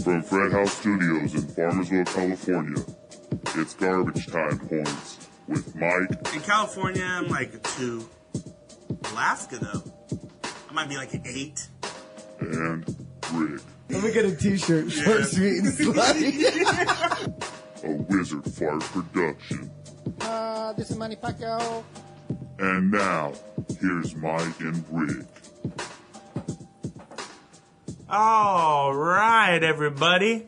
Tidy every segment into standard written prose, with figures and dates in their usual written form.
From Fred House Studios in Farmersville, California, it's Garbage Time Points with Mike. In California, I'm like a 2. Alaska, though, I might be like an 8. And Rick. Let me get a t-shirt. Short, sweet, and slutty. A Wizard Fart production. This is Manny Pacquiao. And now, here's Mike and Rick. All right, everybody.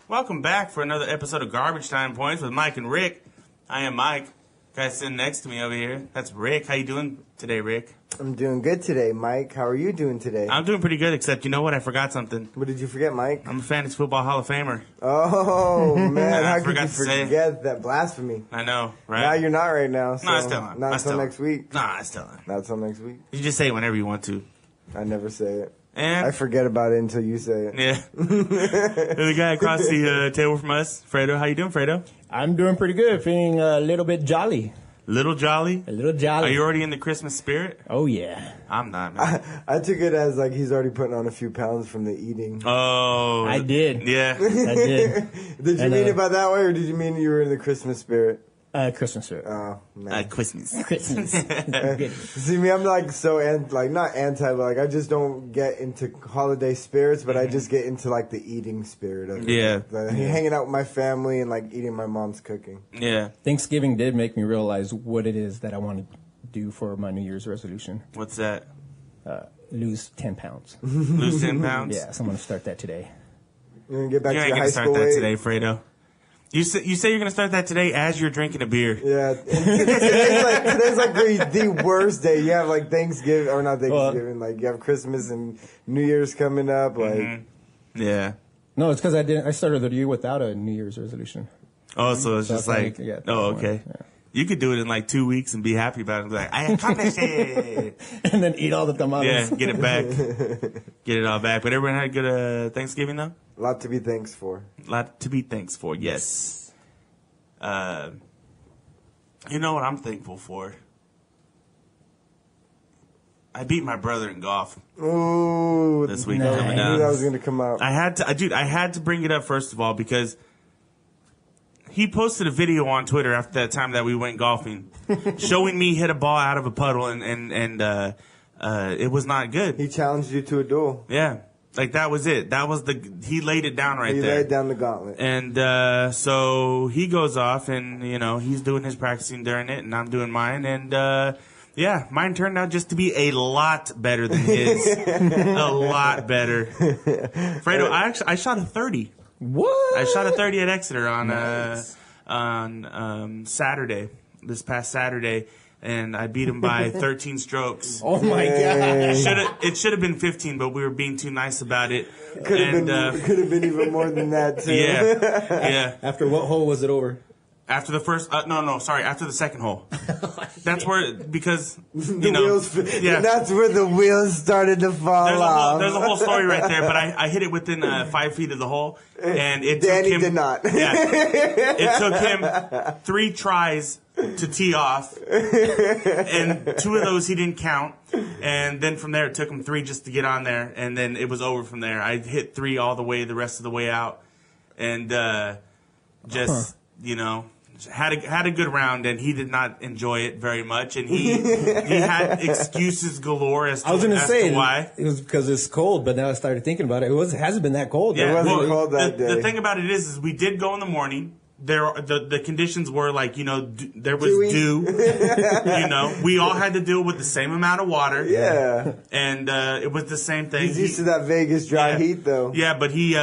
Welcome back for another episode of Garbage Time Points with Mike and Rick. I am Mike. Guy sitting next to me over here. That's Rick. How you doing today, Rick? I'm doing good today, Mike. How are you doing today? I'm doing pretty good, except you know what? I forgot something. What did you forget, Mike? I'm a Fantasy Football Hall of Famer. Oh, man. I How could forgot you to say. forget that blasphemy? I know, right? Now you're not right now. So No, I still am. Not I until still next week. Nah, I still am. Not until next week. You just say it whenever you want to. I never say it. And I forget about it until you say it. yeah. The guy across the table from us, Fredo. How you doing, Fredo? I'm doing pretty good. Feeling a little bit jolly. Little jolly? A little jolly. Are you already in the Christmas spirit? Oh, yeah. I'm not, man. I took it as like he's already putting on a few pounds from the eating. Oh. I did. Yeah. I did. Did you mean it by that way, or did you mean you were in the Christmas spirit? Christmas shirt. Oh, man. Christmas. Christmas. See me, I'm like so not anti, but like I just don't get into holiday spirits, but I just get into like the eating spirit of it. Yeah. Like, hanging out with my family and like eating my mom's cooking. Yeah. Thanksgiving did make me realize what it is that I want to do for my New Year's resolution. What's that? Lose 10 pounds. Lose 10 pounds? Yeah, so I'm going to start that today. You're gonna get back You to ain't your going high to start school that weight. today, Fredo. You say you're going to start that today as you're drinking a beer. Yeah, today's like the worst day. You have like Thanksgiving, or not Thanksgiving, like you have Christmas and New Year's coming up. Like, Yeah. No, it's because I started the year without a New Year's resolution. Oh, so it's So just I like, think, yeah, oh, that okay. one, yeah. You could do it in like 2 weeks and be happy about it. And be like, I accomplished it. And then eat all the tamales. Yeah, get it back. Get it all back. But everyone had a good Thanksgiving, though? a lot to be thanks for. A lot to be thankful for, yes. You know what I'm thankful for? I beat my brother in golf Ooh, this week nice. coming I knew that down. was gonna come out. I had to bring it up first of all because he posted a video on Twitter after that time that we went golfing, showing me hit a ball out of a puddle and it was not good. He challenged you to a duel. Yeah, like that was it. That was he laid it down right He there. laid down the gauntlet. And so he goes off, and he's doing his practicing during it, and I'm doing mine, and yeah, mine turned out just to be a lot better than his, a lot better. Fredo, I shot a 30. What? I shot a 30 at Exeter on Nice. Saturday, this past Saturday, and I beat him by 13 strokes. Oh, my God. It should have been 15, but we were being too nice about it. Could have been even more than that too. Yeah. After what hole was it over? After the first, after the second hole. That's where, because, And that's where the wheels started to fall off. there's a whole story right there, but I hit it within 5 feet of the hole, and it Danny took him, did not. Yeah, it took him 3 tries to tee off, and 2 of those he didn't count, and then from there it took him 3 just to get on there, and then it was over from there. I hit 3 all the way, the rest of the way out, and had a good round, and he did not enjoy it very much, and he had excuses galore as to, I was going to say why. it was because it's cold, but now I started thinking about it. It hasn't been that cold. Yeah, It wasn't cold that day. The thing about it is we did go in the morning. The conditions were like, there was Dewy. dew. We all had to deal with the same amount of water. Yeah. And it was the same thing. He's used to that Vegas dry heat though. Yeah, but he.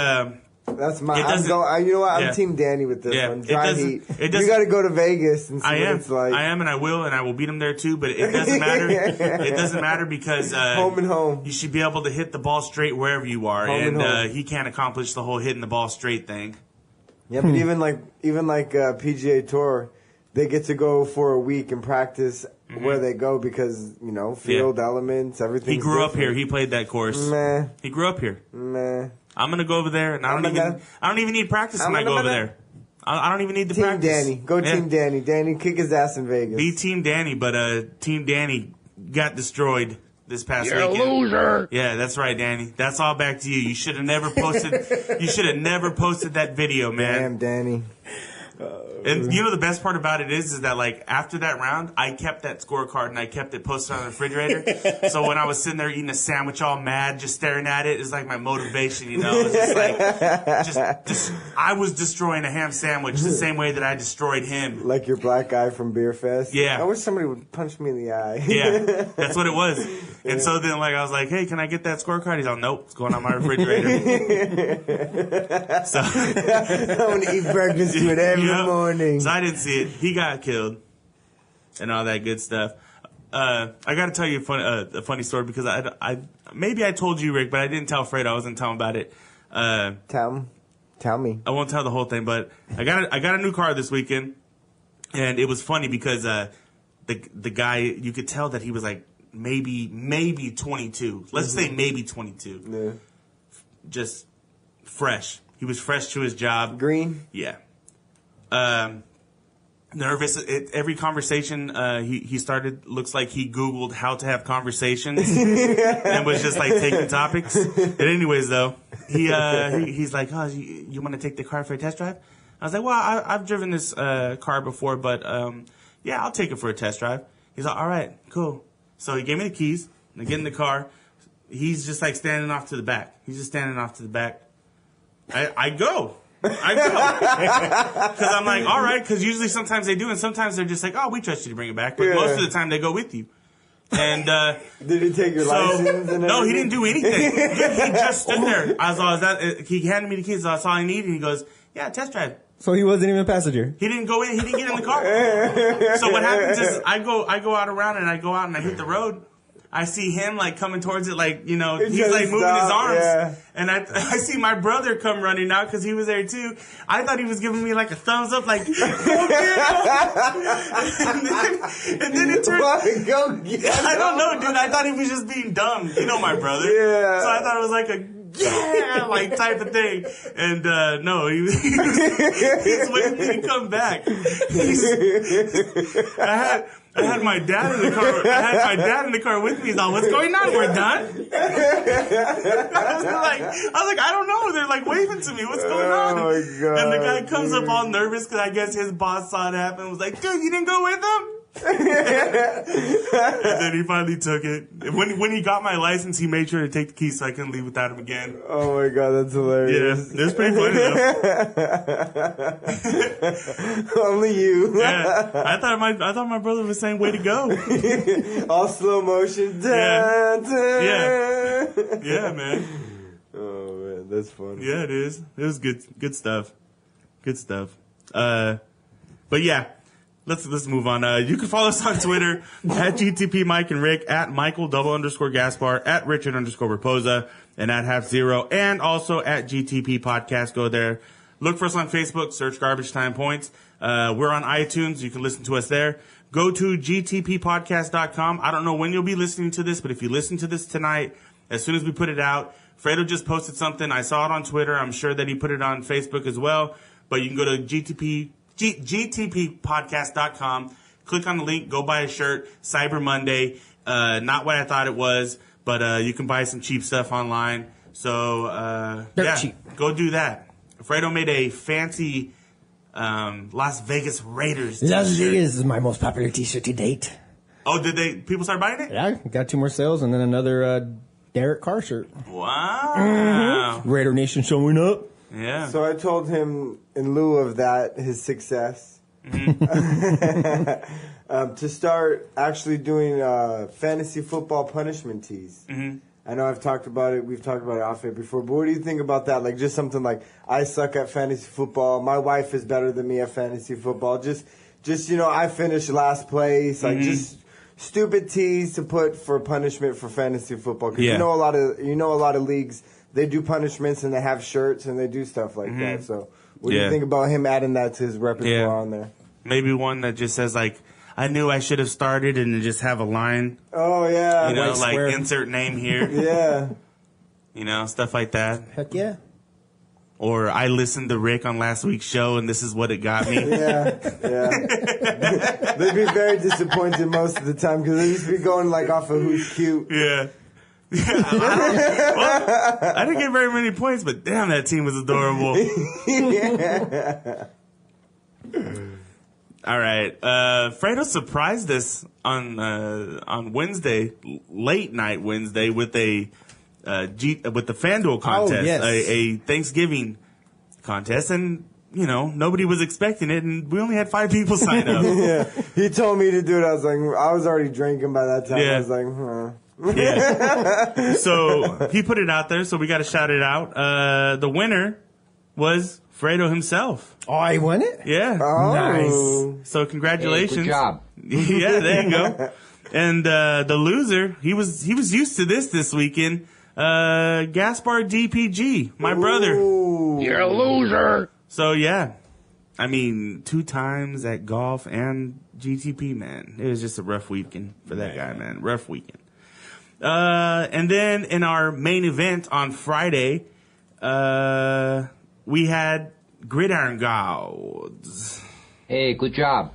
That's my. It I'm doesn't- going. You know what? yeah. I'm Team Danny with this Yeah, one. it Dry doesn't- heat. it You doesn't- got to go to Vegas and see I what am. it's like. I am, and I will beat him there too. But it doesn't matter. It doesn't matter because Home and home. You should be able to hit the ball straight wherever you are, Home and home. he can't accomplish the whole hitting the ball straight thing. Yeah, but even like PGA Tour, they get to go for a week and practice where they go because field elements, everything. He grew up here. He played that course. Meh, He grew up here. meh. I'm gonna go over there, and I don't even need practice when I go over there. I don't even need the Team practice. Danny, go Yeah. Team Danny. Danny kick his ass in Vegas. Be Team Danny, but Team Danny got destroyed. this past weekend. You're a loser. Yeah, that's right, Danny. That's all back to you. You should have never posted. You should have never posted that video, man. Damn, Danny. And you know the best part about it is that like after that round, I kept that scorecard and I kept it posted on the refrigerator. So when I was sitting there eating a sandwich, all mad, just staring at it, it's like my motivation. You know, it's just like I was destroying a ham sandwich the same way that I destroyed him. Like your black guy from Beer Fest? Yeah. I wish somebody would punch me in the eye. Yeah, that's what it was. And so then like I was like, hey, can I get that scorecard? He's like, nope, it's going on my refrigerator. So I'm going to eat breakfast to it every morning. So I didn't see it. He got killed and all that good stuff. I got to tell you a funny story because I maybe I told you, Rick, but I didn't tell Fredo. I wasn't telling about it. Tell me. I won't tell the whole thing, but I got a new car this weekend, and it was funny because the guy, you could tell that he was like maybe 22. Let's say maybe 22. Yeah. Just fresh. He was fresh to his job. Green? Yeah. Nervous. Every conversation he started looks like he Googled how to have conversations and was just like taking topics. But anyways, though, he's like, oh, you want to take the car for a test drive? I was like, well, I've driven this car before, but yeah, I'll take it for a test drive. He's like, all right, cool. So he gave me the keys. I get in the car. He's just like standing off to the back. He's just standing off to the back. I go. Because I'm like, all right, because usually sometimes they do, and sometimes they're just like, oh, we trust you to bring it back. But most of the time they go with you. And did he take your license? And no, he didn't do anything. He just stood there. He handed me the keys. That's all I need. And he goes, yeah, test drive. So he wasn't even a passenger. He didn't go in. He didn't get in the car. So what happens is I go out around and I go out and I hit the road. I see him like coming towards it, like, you know, he's like moving his arms. Yeah. And I see my brother come running out because he was there too. I thought he was giving me like a thumbs up, like, go get him. And then it turned. Go get him. I don't know, dude. I thought he was just being dumb. You know my brother. Yeah. So I thought it was like a like type of thing. And no, he's waiting for me to come back. I had my dad in the car. I had my dad in the car with me. He's like, what's going on? We're done? I was like, I don't know. They're like waving to me. What's going on? Oh my God, and the guy comes up all nervous because I guess his boss saw it happen and was like, dude, you didn't go with him? And then he finally took it. When he got my license, he made sure to take the keys so I couldn't leave without him again. Oh my God, that's hilarious. Yeah, it was pretty funny though. Only you. Yeah, I thought my brother was saying, "Way to go!" All slow motion. Yeah. Yeah, man. Oh man, that's funny. Yeah, it is. It was good stuff. Good stuff. But yeah. Let's move on. You can follow us on Twitter at GTP Mike and Rick, at Michael_Gaspar, at Richard_Raposa, and at Half Zero, and also at GTP Podcast. Go there. Look for us on Facebook. Search Garbage Time Points. We're on iTunes. You can listen to us there. Go to gtppodcast.com. I don't know when you'll be listening to this, but if you listen to this tonight, as soon as we put it out, Fredo just posted something. I saw it on Twitter. I'm sure that he put it on Facebook as well. But you can go to gtppodcast.com, click on the link, go buy a shirt. Cyber Monday, not what I thought it was, but you can buy some cheap stuff online. So Cheap. Go do that. Fredo made a fancy Las Vegas Raiders Las t-shirt. Vegas is my most popular T-shirt to date. Oh, people start buying it? Yeah, got 2 more sales and then another Derek Carr shirt. Wow. Raider Nation showing up. Yeah. So I told him, in lieu of that, his success, to start actually doing fantasy football punishment tees. Mm-hmm. I know I've talked about it. We've talked about it off air before. But what do you think about that? Like just something like, I suck at fantasy football. My wife is better than me at fantasy football. Just I finished last place. Like just stupid tees to put for punishment for fantasy football. Because you know a lot of leagues. They do punishments and they have shirts and they do stuff like that. So what do you think about him adding that to his repertoire on there? Maybe one that just says like, I knew I should have started and just have a line. Oh, yeah. You know, White like square. insert name here. Yeah. You know, stuff like that. Heck yeah. or I listened to Rick on last week's show and this is what it got me. Yeah. They'd be very disappointed most of the time because they used to be going like off of who's cute. Yeah. I didn't get very many points, but damn, that team was adorable. All right. Fredo surprised us on Wednesday, late night Wednesday, with with the FanDuel contest, yes. a Thanksgiving contest, and nobody was expecting it, and we only had 5 people sign up. Yeah, he told me to do it. I was like, I was already drinking by that time. Yeah. I was like, Yeah. So he put it out there, so we got to shout it out. The winner was Fredo himself. Oh, he won it? Yeah. Oh. Nice. So congratulations. Hey, good job. Yeah, there you go. And the loser, he was used to this weekend. Gaspar DPG, my brother. You're a loser. So yeah, I mean, 2 times at golf and GTP, man. It was just a rough weekend for that guy, man. Rough weekend. And then in our main event on Friday, we had Gridiron Gods. Hey, good job.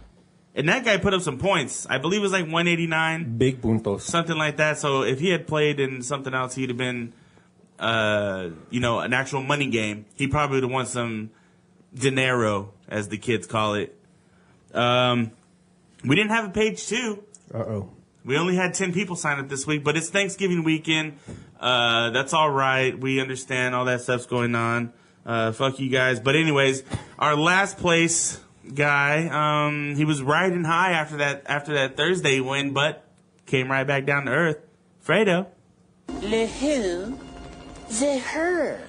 And that guy put up some points. I believe it was like 189. Big puntos. Something like that. So if he had played in something else, he'd have been, an actual money game. He probably would have won some dinero, as the kids call it. We didn't have a page 2. Uh-oh. We only had 10 people sign up this week, but it's Thanksgiving weekend. That's all right. We understand all that stuff's going on. Fuck you guys. But anyways, our last place guy, he was riding high after that Thursday win, but came right back down to earth. Fredo. Le who? The her.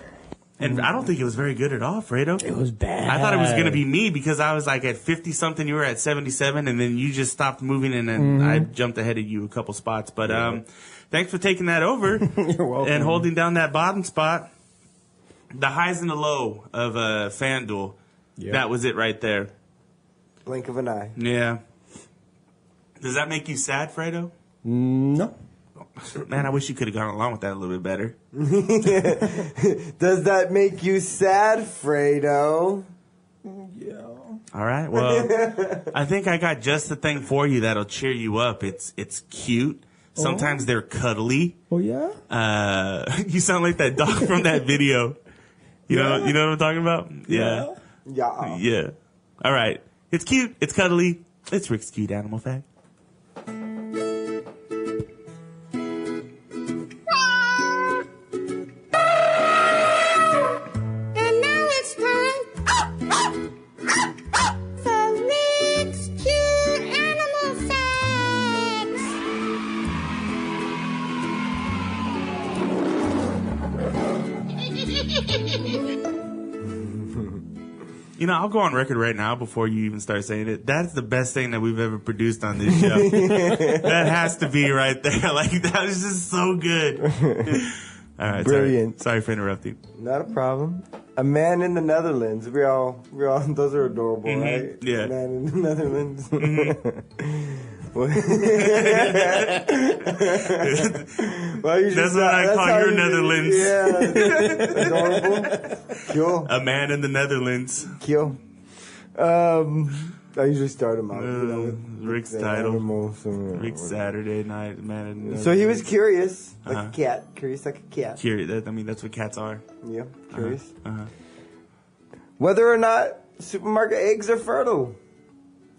And I don't think it was very good at all, Fredo. It was bad. I thought it was going to be me because I was like at 50-something. You were at 77, and then you just stopped moving, and then I jumped ahead of you a couple spots. But thanks for taking that over. You're welcome. And holding down that bottom spot. The highs and the low of FanDuel. Yep. That was it right there. blink of an eye. Yeah. Does that make you sad, Fredo? No. Man, I wish you could have gone along with that a little bit better. Does that make you sad, Fredo? Yeah. All right. Well, I think I got just the thing for you that'll cheer you up. It's cute. Sometimes they're cuddly. Oh, yeah? You sound like that dog from that video. You know what I'm talking about? Yeah. Yeah. Yeah. All right. It's cute. It's cuddly. It's Rick's cute animal fact. And now it's time for Rick's Cute Animal Facts. I'll go on record right now before you even start saying it. That's the best thing that we've ever produced on this show. That has to be right there. Like, that was just so good. All right. Brilliant. Sorry for interrupting. Not a problem. A man in the Netherlands. We all those are adorable, right? Yeah. Man in the Netherlands. Well, That's what I call your Netherlands. Yeah. Adorable. Cool. A man in the Netherlands. Cool. I usually start him out. Rick's the title. animal, so, Rick's Saturday night, man in the Netherlands. So he was curious, like Uh-huh. a cat. Curious like a cat. Curious. That's what cats are. Yeah, curious. Uh-huh. Whether or not supermarket eggs are fertile.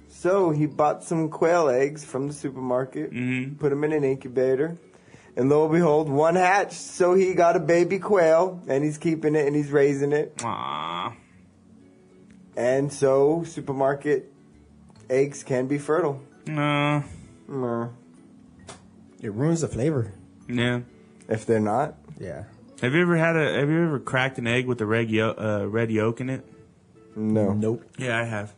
So he bought some quail eggs from the supermarket, put them in an incubator, and lo and behold, one hatched. So he got a baby quail, and he's keeping it and he's raising it. Aww. And so supermarket eggs can be fertile. No. It ruins the flavor. Yeah. If they're not, Yeah. Have you ever cracked an egg with the red yolk in it? no. Nope. Yeah, I have.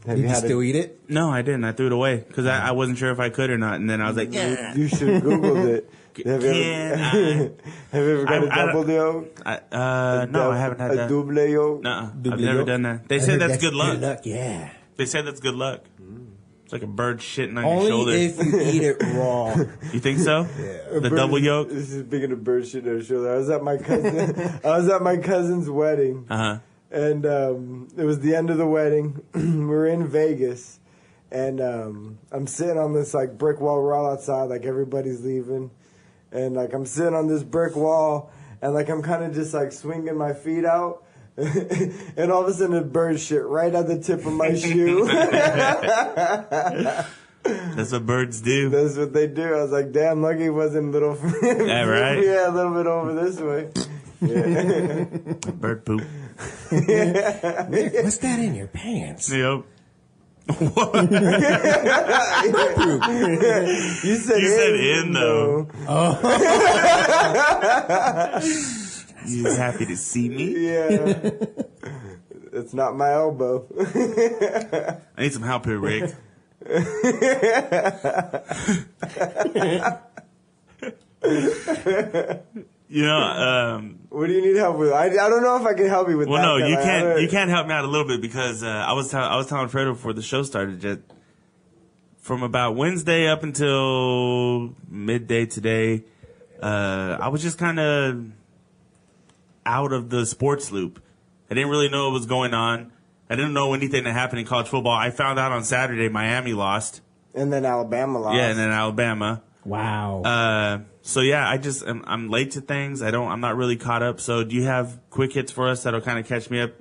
Have You can had still eat it? No, I didn't. I threw it away because I wasn't sure if I could or not. And then I was like, yeah. You should have Googled it. Have you ever got a double yolk? No, I haven't had a that. double yolk? Nuh-uh. I've Double never yolk? done that. They I say heard that's good luck. Yeah. They say that's good luck. It's like a bird shitting on your Only shoulder. if you eat it raw. You think so? A The bird- double yolk? This is speaking of bird shit on her shoulder. I was at my cousin's wedding. Uh-huh. And it was the end of the wedding. We're in Vegas. And I'm sitting on this like brick wall. We're all outside, like everybody's leaving. And like I'm sitting on this brick wall, and like I'm kind of just like swinging my feet out. And all of a sudden a bird shit right at the tip of my shoe. That's what birds do. That's what they do. I was like, damn, lucky it wasn't a little. Yeah, right? Yeah, a little bit over this way. Yeah. Bird poop. What's that in your pants? Yep. You said You said in, though. You just happy to see me? Yeah. It's not my elbow. I need some help here, Rick. You know, What do you need help with? I don't know if I can help you with that. well, no, you Like, I can't. don't- You can't help me out a little bit because I was telling Fredo before the show started that from about Wednesday up until midday today, I was just kind of out of the sports loop. I didn't really know what was going on. I didn't know anything that happened in college football. I found out on Saturday Miami lost. And then Alabama lost. Yeah, and then Alabama. Wow. So yeah, I'm late to things. I'm not really caught up. So do you have quick hits for us that'll kind of catch me up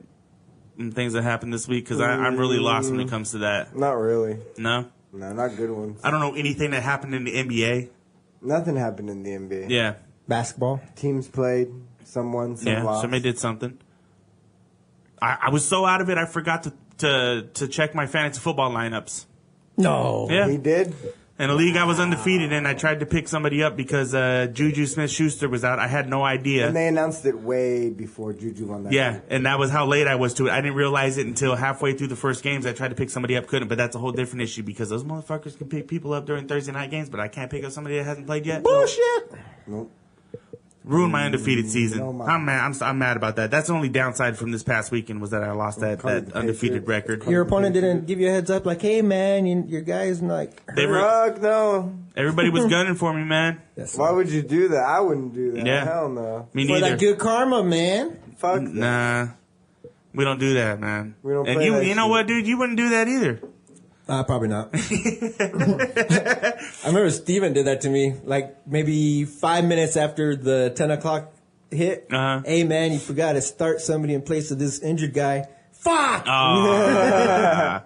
in things that happened this week? Because I'm really lost when it comes to that. Not really. No, No, not good ones. I don't know anything that happened in the NBA. Nothing happened in the NBA. Yeah, Basketball. Teams played. Some won, some yeah. lost. Somebody did something. I was so out of it, I forgot to check my fantasy football lineups. No. Yeah. He did? In a league I was undefeated in, I tried to pick somebody up because Juju Smith-Schuster was out. I had no idea. And they announced it way before Juju won that. Yeah, game. and that was how late I was to it. I didn't realize it until halfway through the first games. I tried to pick somebody up, couldn't, but that's a whole different issue because those motherfuckers can pick people up during Thursday night games, but I can't pick up somebody that hasn't played yet. Bullshit. Nope. Ruined my undefeated season. No, man. I'm mad. I'm mad about that. That's the only downside from this past weekend was that I lost that the undefeated Patriots. record. Your opponent didn't give you a heads up, like, hey man, your guy's like. They were, Fuck no. everybody was gunning for me, man. That's Why would you do that? I wouldn't do that. Yeah. Hell no. Me for neither. that good karma, man. Fuck that. Nah, we don't do that, man. We don't and play that you know shit. what, dude? You wouldn't do that either. Probably not. I remember Steven did that to me, like maybe 5 minutes after the 10 o'clock hit. Uh-huh. Hey man, you forgot to start somebody in place of this injured guy. Fuck! Oh.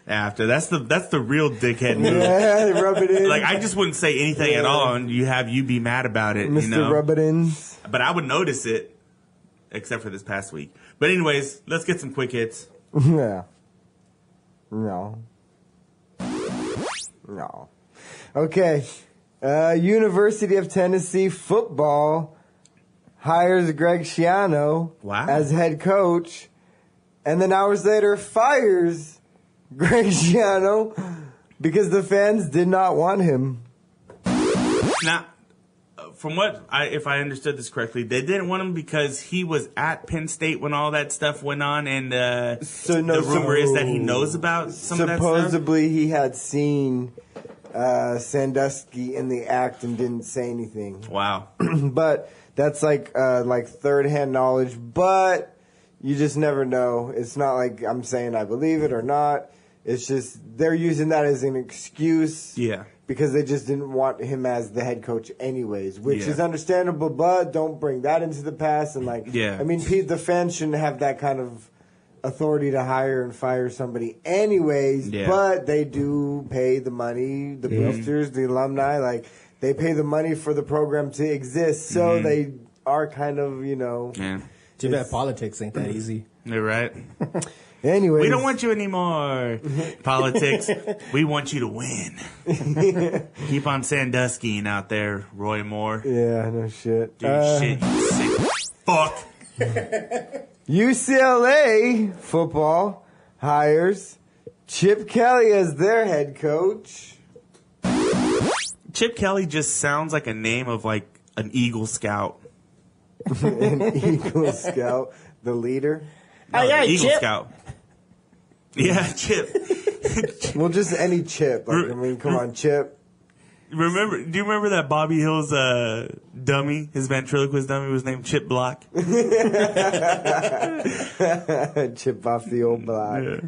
After that's the real dickhead move. Yeah, rub it in. Like I just wouldn't say anything at all, and you be mad about it, Mr. you know. Rub it ins. But I would notice it, except for this past week. But anyways, let's get some quick hits. Yeah. No. No. Okay. University of Tennessee football hires Greg Schiano Wow. as head coach, and then hours later fires Greg Schiano because the fans did not want him. Now, from if I understood this correctly, they didn't want him because he was at Penn State when all that stuff went on, and the rumor is that he knows about some of that stuff. Supposedly he had seen Sandusky in the act and didn't say anything. Wow. But that's like third-hand knowledge, but you just never know. It's not like I'm saying I believe it or not. It's just they're using that as an excuse. Yeah. Because they just didn't want him as the head coach anyways, which Yeah. is understandable, but don't bring that into the past. And Yeah. I mean, the fans shouldn't have that kind of authority to hire and fire somebody anyways, Yeah. but they do pay the money, the boosters, the alumni, like they pay the money for the program to exist, so they are kind of, Yeah. Too bad politics ain't that easy. You're right. Anyways. We don't want you anymore. Politics. We want you to win. Keep on Sanduskying out there, Roy Moore. Yeah, no shit. Do your shit, you sick fuck. UCLA football hires Chip Kelly as their head coach. Chip Kelly just sounds like a name of like an Eagle Scout. An Eagle Scout, the leader. No, Aye, aye, Eagle Chip. Scout. Yeah, Chip. Well, just any chip. Like, I mean, come on, Chip. Do you remember that Bobby Hill's dummy? His ventriloquist dummy was named Chip Block. Chip off the old block. Yeah.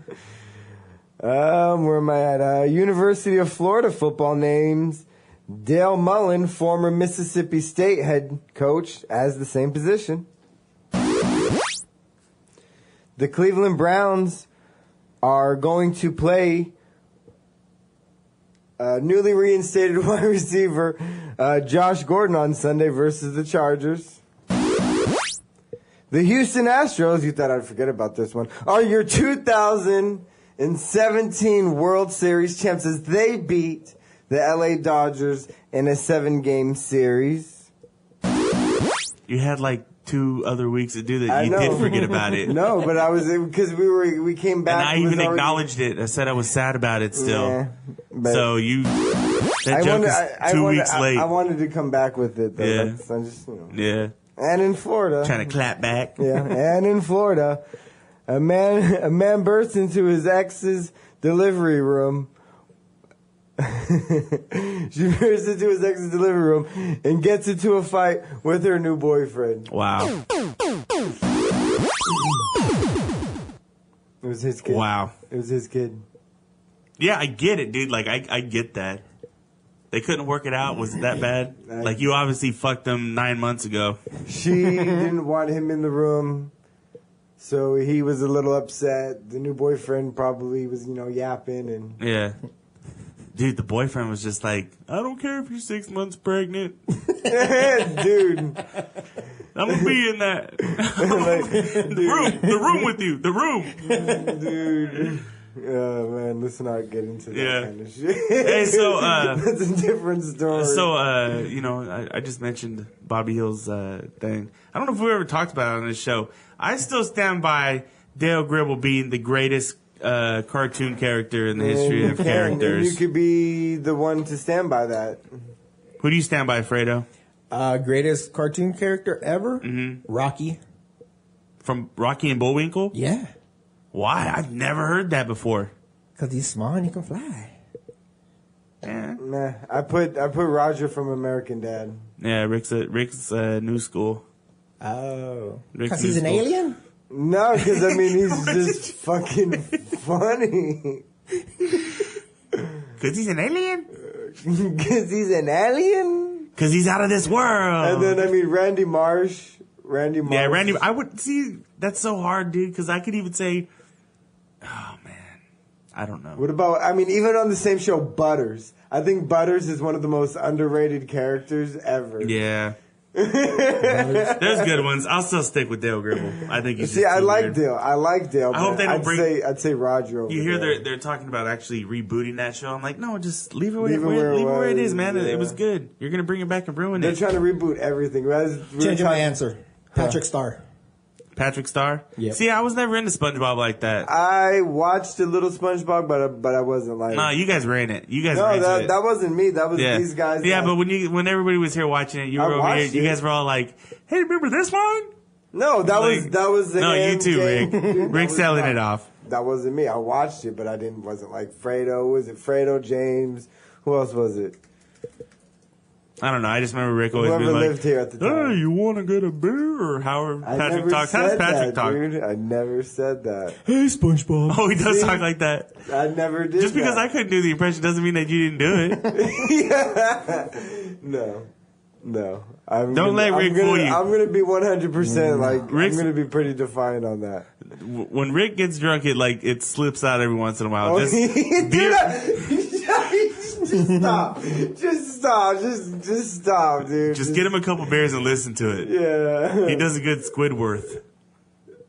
Where am I at? University of Florida football names Dale Mullen, former Mississippi State head coach, as the same position. The Cleveland Browns are going to play newly reinstated wide receiver Josh Gordon on Sunday versus the Chargers. The Houston Astros, you thought I'd forget about this one, are your 2017 World Series champs as they beat the LA Dodgers in a 7-game series. You had like 2 other weeks to do that. I You know. did forget about it. No, but I was, because we came back. And I it was even already- acknowledged it. I said I was sad about it still. Yeah, but So that joke is 2 weeks late. I wanted to come back with it, though. Yeah. I just, Yeah. And in Florida. Trying to clap back. Yeah, and in Florida, a man bursts into his ex's delivery room. She bursts into his ex's delivery room and gets into a fight with her new boyfriend. Wow. It was his kid. Wow. It was his kid. Yeah, I get it, dude. Like, I get that. They couldn't work it out. Was it that bad? Like, you obviously fucked them 9 months ago. She didn't want him in the room, so he was a little upset. The new boyfriend probably was, yapping and. Yeah. Dude, the boyfriend was just like, I don't care if you're 6 months pregnant. Dude. I'm going to be in that. The room with you. The room. Dude. Oh, man, let's not get into that kind of shit. Hey, so, that's a different story. So, I just mentioned Bobby Hill's thing. I don't know if we ever talked about it on this show. I still stand by Dale Gribble being the greatest cartoon character in the history of characters. And you could be the one to stand by that. Who do you stand by, Fredo? Greatest cartoon character ever? Mm-hmm. Rocky. From Rocky and Bullwinkle? Yeah. Why? I've never heard that before. Because he's small and he can fly. Yeah. Nah, I put Roger from American Dad. Yeah, Rick's new school. Oh. Rick's Because new he's an school. alien? No, because he's just fucking funny. Because he's an alien? Because he's an alien? Because he's out of this world. And then, Randy Marsh. Yeah, Randy. I would see. That's so hard, dude. Because I could even say, oh man, I don't know. What about? Even on the same show, Butters. I think Butters is one of the most underrated characters ever. Yeah. There's good ones. I'll still stick with Dale Gribble. I think he's. See, just I too like weird. Dale. I like Dale. I hope they don't I'd say Roger. Over You hear there. they're talking about actually rebooting that show. I'm like, no, just leave it where it is, man. yeah. It was good. You're gonna bring it back and ruin They're it. trying to reboot everything. Changing my answer. Patrick Starr. Patrick Starr. Yep. See, I was never into SpongeBob like that. I watched a little SpongeBob, but I wasn't like. No, you guys ran it. You guys No, ran it. that wasn't me. That was Yeah. these guys. Yeah, that- but when everybody was here watching it, you I were over here. watched You it. guys were all like, "Hey, remember this one?" no, that was No, him, you too, Jake. Rick. Dude, that Rick's was selling not- it off. That wasn't me. I watched it, but I wasn't like Fredo. Was it Fredo, James? Who else was it? I don't know. I just remember Rick always Whoever being like, lived here at the time. "Hey, you want to get a beer?" Or however I Patrick never talks. How does said Patrick that, talk? dude. I never said that. Hey, SpongeBob. Oh, he does See? talk like that. I never did. Just because that. I couldn't do the impression doesn't mean that you didn't do it. No. Don't let Rick fool you. I'm gonna be 100% like. Rick's- I'm gonna be pretty defiant on that. When Rick gets drunk, it slips out every once in a while. Oh, Just he did beer- that. Just stop. Just stop, dude. Just get him a couple beers and listen to it. Yeah. He does a good Squidworth.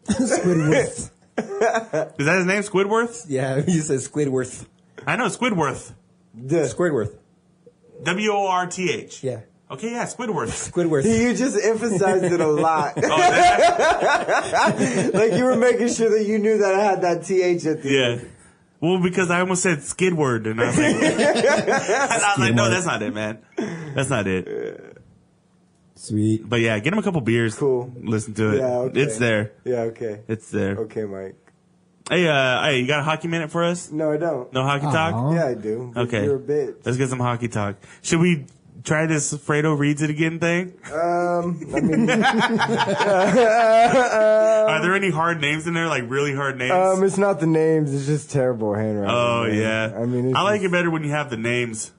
Squidworth. Is that his name, Squidworth? Yeah, you said Squidworth. I know, Squidworth. Squidworth. Worth. Yeah. Okay, yeah, Squidworth. Squidworth. You just emphasized it a lot. Oh, that, Like you were making sure that you knew that I had that TH at the end. yeah. Well, because I almost said Skidward, and I was like, no, that's not it, man. That's not it. Sweet. But yeah, get him a couple beers. Cool. Listen to it. Yeah, okay. It's there. Yeah, okay. It's there. Okay, Mike. Hey, you got a hockey minute for us? No, I don't. No hockey talk? Yeah, I do. But Okay. You're a bitch. Let's get some hockey talk. Should we try this Fredo reads it again thing? I mean, Are there any hard names in there? Like really hard names? it's not the names. It's just terrible handwriting. Oh, man. yeah. I mean, I like it better when you have the names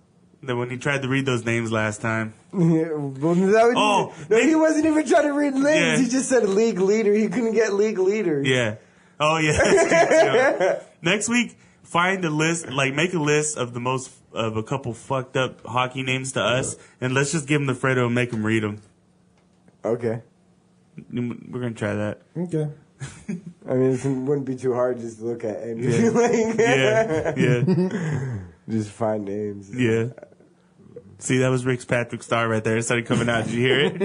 than when you tried to read those names last time. Yeah, well, no, he wasn't even trying to read names. Yeah. He just said league leader. He couldn't get league leader. Yeah. Oh, yeah. That's good, too. Next week, find a list, like make a list of a couple fucked up hockey names to us, and let's just give them to Fredo and make him read them. Okay. We're going to try that. Okay. I mean, it wouldn't be too hard just to look at and Yeah. Yeah. just find names. Yeah. See, that was Rick's Patrick Star right there. It started coming out. Did you hear it?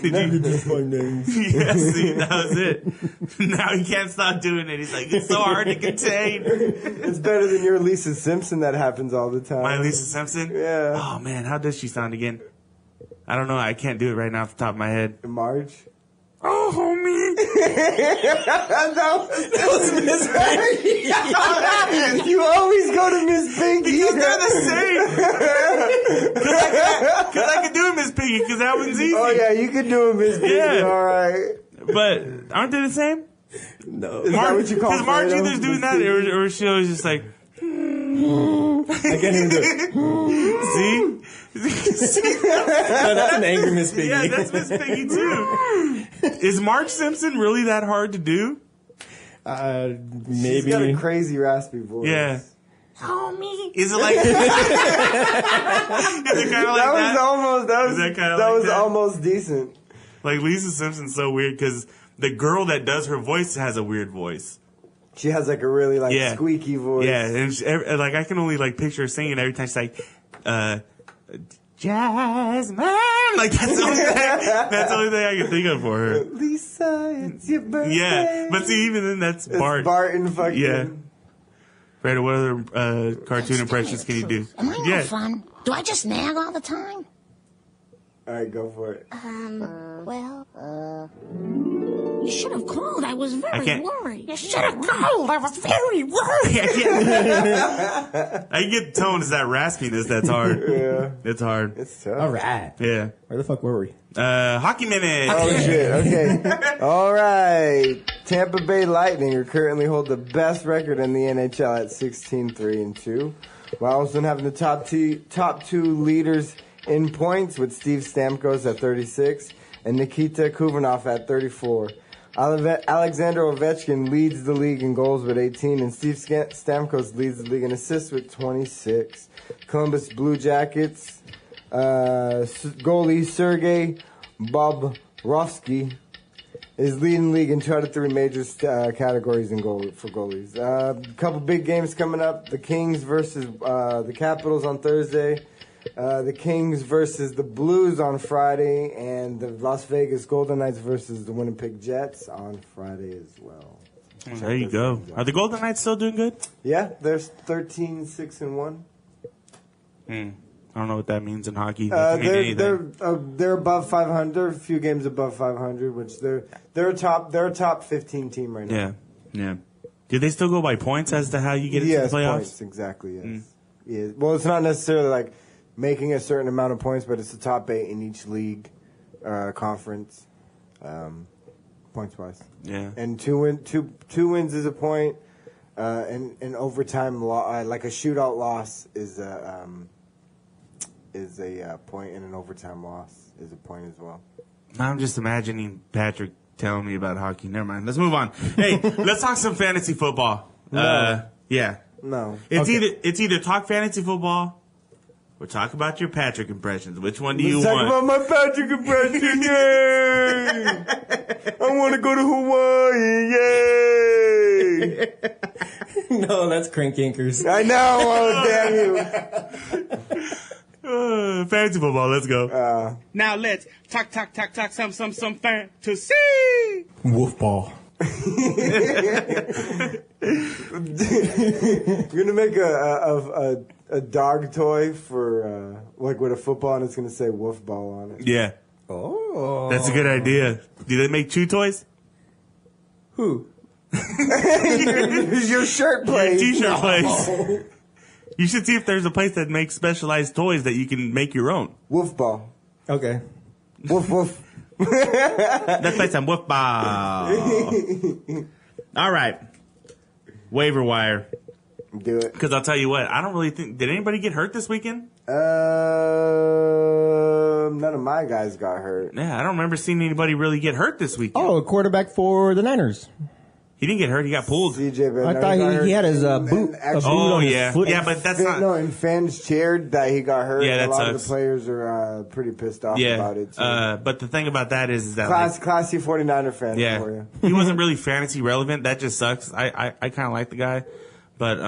Did you just find names. Yeah, see, that was it. Now he can't stop doing it. He's like, it's so hard to contain. It's better than your Lisa Simpson that happens all the time. My Lisa Simpson? Yeah. Oh, man, how does she sound again? I don't know. I can't do it right now off the top of my head. Marge? Oh, homie. that was Miss Piggy. You always go to Miss Piggy. Because they're the same. Because I can do Miss Piggy, because that one's easy. Oh, yeah, you can do it, Miss Piggy. Yeah. All right. But aren't they the same? No. Is that what you call Because Marge Fredo? either's doing that, or she was just like, I can't even do it. see? No, that's an angry Miss Piggy. Yeah, that's Miss Piggy, too. Is Marge Simpson really that hard to do? Maybe. She's got a crazy raspy voice. Yeah. Homie. Is it like? Is it kind of like That was that? almost. Is that kinda that like was that? almost decent. Like Lisa Simpson's so weird because the girl that does her voice has a weird voice. She has like a really like Yeah. squeaky voice. Yeah, and like I can only like picture her singing every time she's like, Jasmine. Like that's the only thing. That's the only thing I can think of for her. Lisa, it's your birthday. Yeah, but see, even then that's It's Bart. Bart and fucking. Yeah. Fredo, what other cartoon impressions can you do? Am I no Yeah. fun? Do I just nag all the time? All right, go for it. You should have called. I was very can't- worried. You should have called. I was very worried. I can get the tone. It's that raspiness that's hard. Yeah, It's hard. it's tough. All right. Yeah. Where the fuck were we? Hockey minute. Oh shit. Okay. All right. Tampa Bay Lightning are currently hold the best record in the NHL at 16-3-2, while also having the top two leaders in points with Steve Stamkos at 36 and Nikita Kuvanov at 34. Alexander Ovechkin leads the league in goals with 18, and Steve Stamkos leads the league in assists with 26. Columbus Blue Jackets goalie Sergei Bobrovsky is leading the league in 2 out of 3 major categories in for goalies. A couple big games coming up: the Kings versus the Capitals on Thursday. The Kings versus the Blues on Friday, and the Las Vegas Golden Knights versus the Winnipeg Jets on Friday as well. There you go. Are the Golden Knights still doing good? Yeah, there's 13-6-1. I don't know what that means in hockey. That can mean anything. They're above 500. They're a few games above 500, which they're a top 15 team right now. Yeah, yeah. Do they still go by points as to how you get into Yes, the playoffs? points exactly. Yes. Yeah. Well, it's not necessarily like making a certain amount of points, but it's the top 8 in each league, conference, points wise. Yeah. And two wins is a point, and an overtime like a shootout loss is a point, and an overtime loss is a point as well. I'm just imagining Patrick telling me about hockey. Never mind. Let's move on. Hey, let's talk some fantasy football. No. Yeah. No. It's either talk fantasy football or talk about your Patrick impressions. Which one do you Let's talk want? about my Patrick impression. Yay! I want to go to Hawaii. Yay! No, that's Crank Yankers. I know. Oh, damn you. Fantasy football. Let's go. Now let's talk some fantasy. Wolf ball. You're gonna make a dog toy for like with a football, and it's gonna say wolf ball on it. Yeah. Oh. That's a good idea. Do they make chew toys? Who? Your shirt Your plays. t-shirt place. You should see if there's a place that makes specialized toys that you can make your own. Wolf ball. Okay. Woof woof. Let's play some wolf ball. All right. Waiver wire. Do it. Because I'll tell you what, I don't really think... Did anybody get hurt this weekend? None of my guys got hurt. Yeah, I don't remember seeing anybody really get hurt this weekend. Oh, a quarterback for the Niners. He didn't get hurt. He got pulled. CJ, but I no, thought got hurt. he had his And boot actually, Oh, on his yeah. foot. Yeah, but that's not... No, and fans cheered that he got hurt. Yeah, that a lot of sucks. the players are pretty pissed off Yeah. about it. Too. But the thing about that is that... Classy 49er fan for yeah. you. He wasn't really fantasy relevant. That just sucks. I kind of like the guy. But,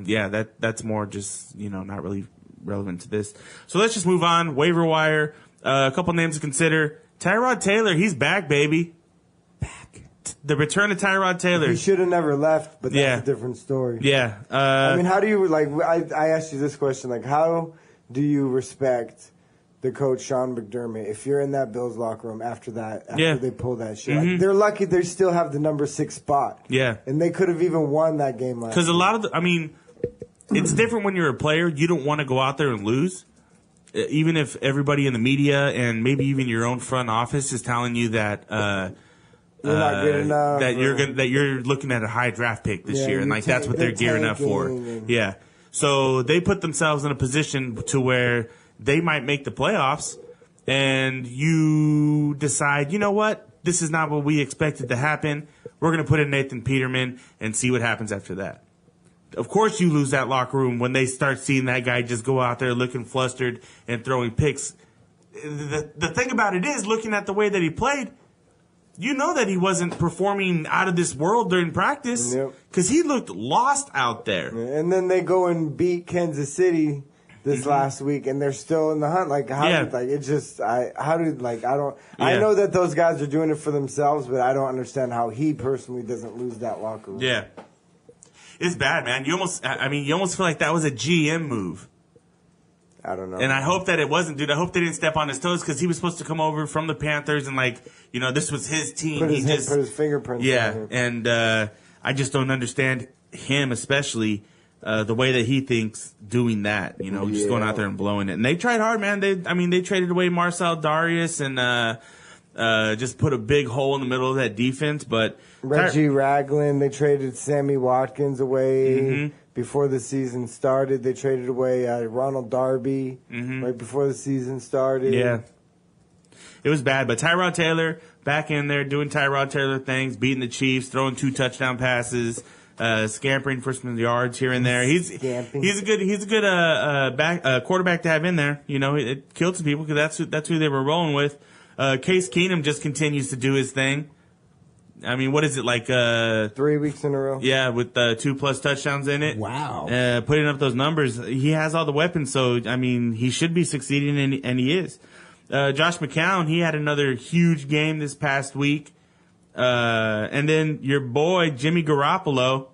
yeah, that's more just, not really relevant to this. So let's just move on. Waiver wire. A couple names to consider. Tyrod Taylor, he's back, baby. The return of Tyrod Taylor. He should have never left, but that's Yeah. a different story. Yeah. I mean, how do you, I asked you this question, how do you respect the coach, Sean McDermott, if you're in that Bills locker room after Yeah. they pull that shit? Like, they're lucky they still have the number 6 spot. Yeah. And they could have even won that game last Because a week. lot of it's different when you're a player. You don't want to go out there and lose. Even if everybody in the media and maybe even your own front office is telling you that You're not good enough. that you're looking at a high draft pick this Yeah, year, and you're that's what they're gearing up for. tanking. Yeah. So they put themselves in a position to where they might make the playoffs, and you decide, you know what? This is not what we expected to happen. We're going to put in Nathan Peterman and see what happens after that. Of course you lose that locker room when they start seeing that guy just go out there looking flustered and throwing picks. The thing about it is, looking at the way that he played, you know that he wasn't performing out of this world during practice because he looked lost out there. And then they go and beat Kansas City this last week, and they're still in the hunt. I know that those guys are doing it for themselves, but I don't understand how he personally doesn't lose that locker room. Yeah. It's bad, man. You almost feel like that was a GM move. I don't know. And I hope that it wasn't, dude. I hope they didn't step on his toes because he was supposed to come over from the Panthers and, this was his team. Put his fingerprints on him. And I just don't understand him, especially the way that he thinks doing that. Just going out there and blowing it. And they tried hard, man. They traded away Marcel Darius and just put a big hole in the middle of that defense. But Reggie Ragland, they traded Sammy Watkins away before the season started. They traded away Ronald Darby right before the season started. Yeah. It was bad, but Tyrod Taylor back in there doing Tyrod Taylor things, beating the Chiefs, throwing 2 touchdown passes, scampering for some yards here and there. He's a good quarterback to have in there. It killed some people because that's who they were rolling with. Case Keenum just continues to do his thing. I mean, what is it, 3 weeks in a row? Yeah, with 2+ touchdowns in it. Wow. Putting up those numbers. He has all the weapons, so, he should be succeeding, and he is. Josh McCown, he had another huge game this past week. And then your boy, Jimmy Garoppolo.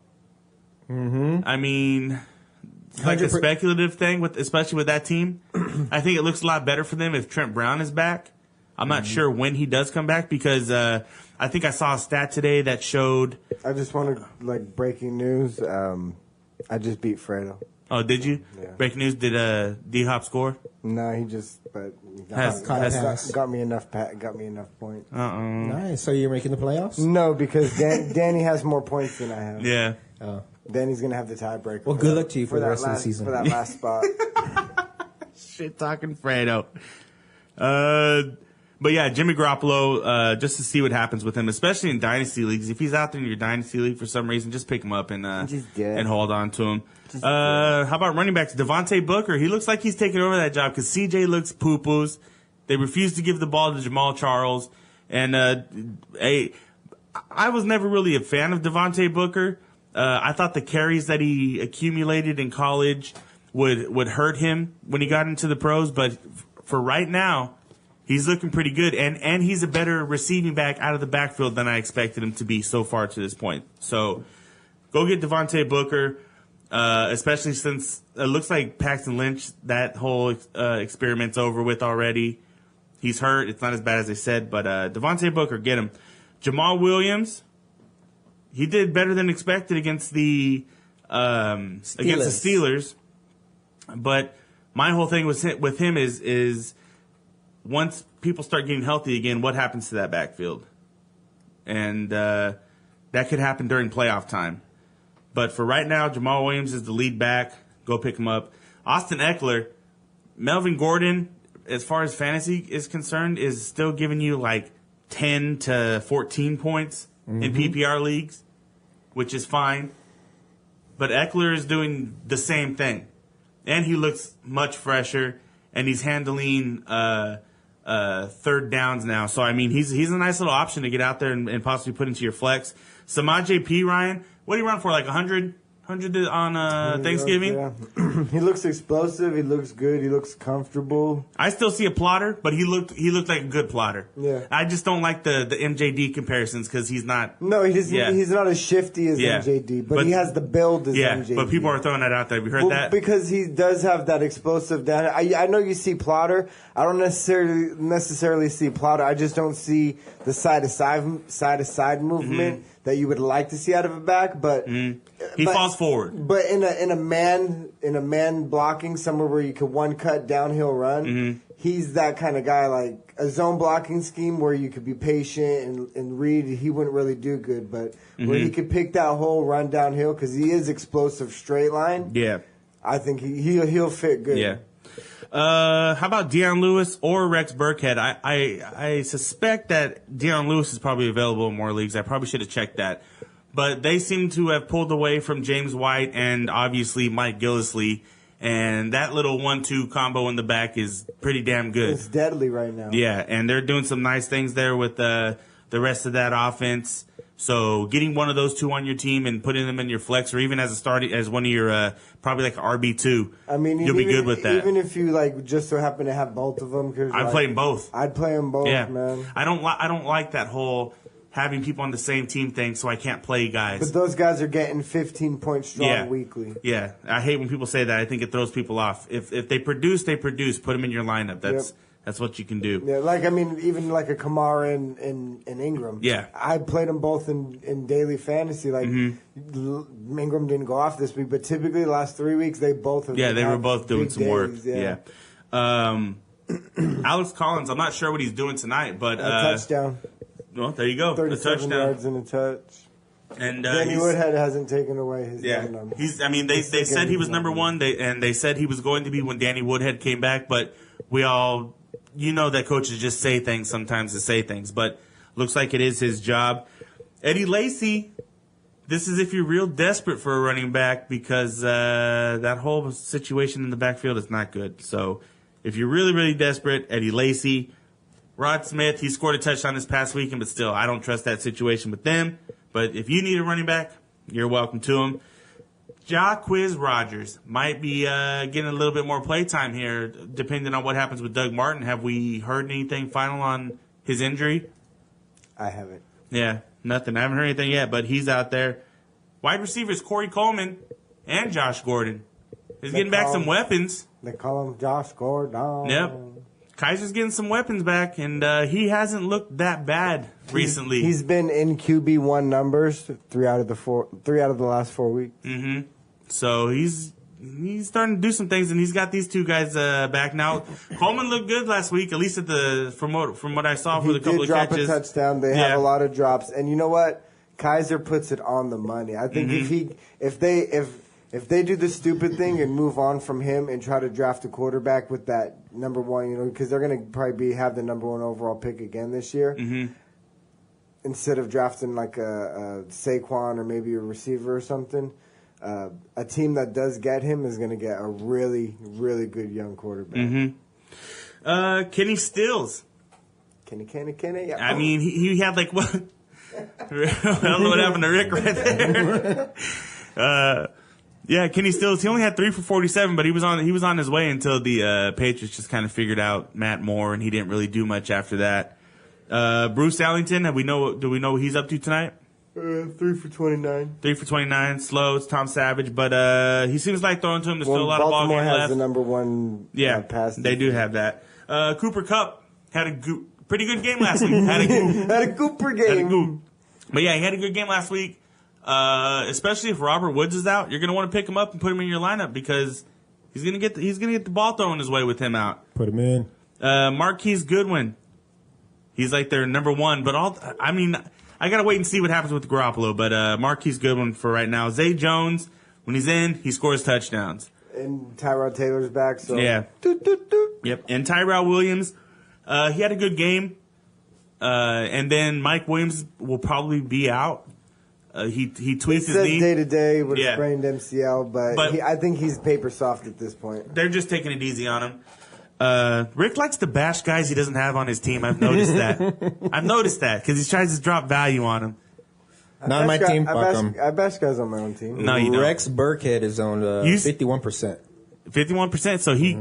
It's like a speculative thing, especially with that team. I think it looks a lot better for them if Trent Brown is back. I'm not sure when he does come back because I think I saw a stat today that showed. I just want to, breaking news. I just beat Fredo. Oh, did you? Yeah. Breaking news, did D-Hop score? No, he just got me enough points. Nice. So you're making the playoffs? No, because Danny has more points than I have. Yeah. Oh. Danny's going to have the tiebreaker. Well, good luck to you for the rest of the season. For that last spot. Shit talking Fredo. But yeah, Jimmy Garoppolo, just to see what happens with him, especially in dynasty leagues. If he's out there in your dynasty league for some reason, just pick him up and hold on to him. How about running backs? Devontae Booker. He looks like he's taking over that job because CJ looks poo-poos. They refuse to give the ball to Jamal Charles. And I was never really a fan of Devontae Booker. I thought the carries that he accumulated in college would hurt him when he got into the pros. But for right now, he's looking pretty good, and he's a better receiving back out of the backfield than I expected him to be so far to this point. So go get Devontae Booker, especially since it looks like Paxton Lynch, that whole experiment's over with already. He's hurt. It's not as bad as they said, but Devontae Booker, get him. Jamal Williams, he did better than expected against the Steelers. But my whole thing with him is once people start getting healthy again, what happens to that backfield? And that could happen during playoff time. But for right now, Jamal Williams is the lead back. Go pick him up. Austin Eckler, Melvin Gordon, as far as fantasy is concerned, is still giving you like 10 to 14 points in PPR leagues, which is fine. But Eckler is doing the same thing. And he looks much fresher, and he's handling third downs now. So, I mean, he's a nice little option to get out there and possibly put into your flex. Samaje P. Ryan, what do you run for, like 100 on Thanksgiving? Yeah. He looks explosive. He looks good. He looks comfortable. I still see a plotter, but he looked like a good plotter. Yeah. I just don't like the MJD comparisons because he's not. No, he's not as shifty as MJD, but he has the build as MJD. But people are throwing that out there. Have you heard that? Because he does have that explosive down. I know you see plotter. I don't necessarily see plotter. I just don't see the side to side movement that you would like to see out of a back. But he falls forward. But in a man blocking somewhere where you could one cut downhill run, he's that kind of guy. Like a zone blocking scheme where you could be patient and read, he wouldn't really do good. But where he could pick that whole run downhill because he is explosive straight line. Yeah, I think he'll fit good. Yeah. How about Deion Lewis or Rex Burkhead? I suspect that Deion Lewis is probably available in more leagues. I probably should have checked that. But they seem to have pulled away from James White and obviously Mike Gillislee. And that little 1-2 combo in the back is pretty damn good. It's deadly right now. Yeah, and they're doing some nice things there with the rest of that offense. So getting one of those two on your team and putting them in your flex, or even as one of your probably like RB2, I mean, you'll be good with that. Even if you like just so happen to have both of them, because I'd play them both. I'd play them both, man. I don't like that whole having people on the same team thing, so I can't play guys. But those guys are getting 15 points strong weekly. Yeah, I hate when people say that. I think it throws people off. If they produce, they produce. Put them in your lineup. That's what you can do. Yeah, like I mean, even like a Kamara and Ingram. Yeah, I played them both in daily fantasy. Like Ingram didn't go off this week, but typically the last 3 weeks they both have. Yeah, they were both doing some work. Yeah. Alex Collins, I'm not sure what he's doing tonight, but a touchdown. Well, there you go. 37 a touchdown. yards and a touch. And Danny Woodhead hasn't taken away his number. They said he was number one. They said he was going to be when Danny Woodhead came back, but we all. You know that coaches just say things sometimes to say things, but looks like it is his job. Eddie Lacy, this is if you're real desperate for a running back because that whole situation in the backfield is not good. So if you're really, really desperate, Eddie Lacy. Rod Smith, he scored a touchdown this past weekend, but still, I don't trust that situation with them. But if you need a running back, you're welcome to him. Jacquizz Rodgers might be getting a little bit more playtime here, depending on what happens with Doug Martin. Have we heard anything final on his injury? I haven't. Yeah, nothing. I haven't heard anything yet, but he's out there. Wide receivers Corey Coleman and Josh Gordon. He's getting back some weapons. They call him Josh Gordon. Yep. Kaiser's getting some weapons back, and he hasn't looked that bad recently. He's been in QB1 numbers 3 out of the last 4 weeks. Mm-hmm. So he's starting to do some things, and he's got these two guys back now. Coleman looked good last week, at least from what I saw for the couple of catches. He did drop a touchdown. They have a lot of drops, and you know what? Kaiser puts it on the money. I think if they do the stupid thing and move on from him and try to draft a quarterback with that number one, because they're going to probably have the number one overall pick again this year. Mm-hmm. Instead of drafting like a Saquon or maybe a receiver or something, a team that does get him is going to get a really, really good young quarterback. Mm-hmm. Kenny Stills. Kenny. Yeah. I mean, he had like what? I don't know what happened to Rick right there. Yeah, Kenny Stills. He only had 3 for 47, but he was on his way until the Patriots just kind of figured out Matt Moore, and he didn't really do much after that. Bruce Allington. Do we know what he's up to tonight? 3 for 29. 3 for 29. Slow. It's Tom Savage, but he seems like throwing to him. There's still a lot of ball game left. Baltimore has the number one pass. They do have that. Cooper Kupp had a pretty good game last week. Had a Cooper game. But yeah, he had a good game last week. Especially if Robert Woods is out, you're going to want to pick him up and put him in your lineup because he's going to get the ball thrown his way with him out. Put him in. Marquise Goodwin, he's like their number one. But I got to wait and see what happens with Garoppolo. But Marquise Goodwin for right now. Zay Jones, when he's in, he scores touchdowns. And Tyrod Taylor's back, so Yeah. Doot, doot, doot. Yep. And Tyrell Williams, he had a good game. And then Mike Williams will probably be out. He tweaked his knee. Day to day with Yeah. a sprained MCL, but I think he's paper soft at this point. They're just taking it easy on him. Rick likes to bash guys he doesn't have on his team. I've noticed that. I've noticed that because he tries to drop value on him. Not on my team. I bash guys on my own team. No, you don't. Rex Burkhead is on 51%. 51%. So he,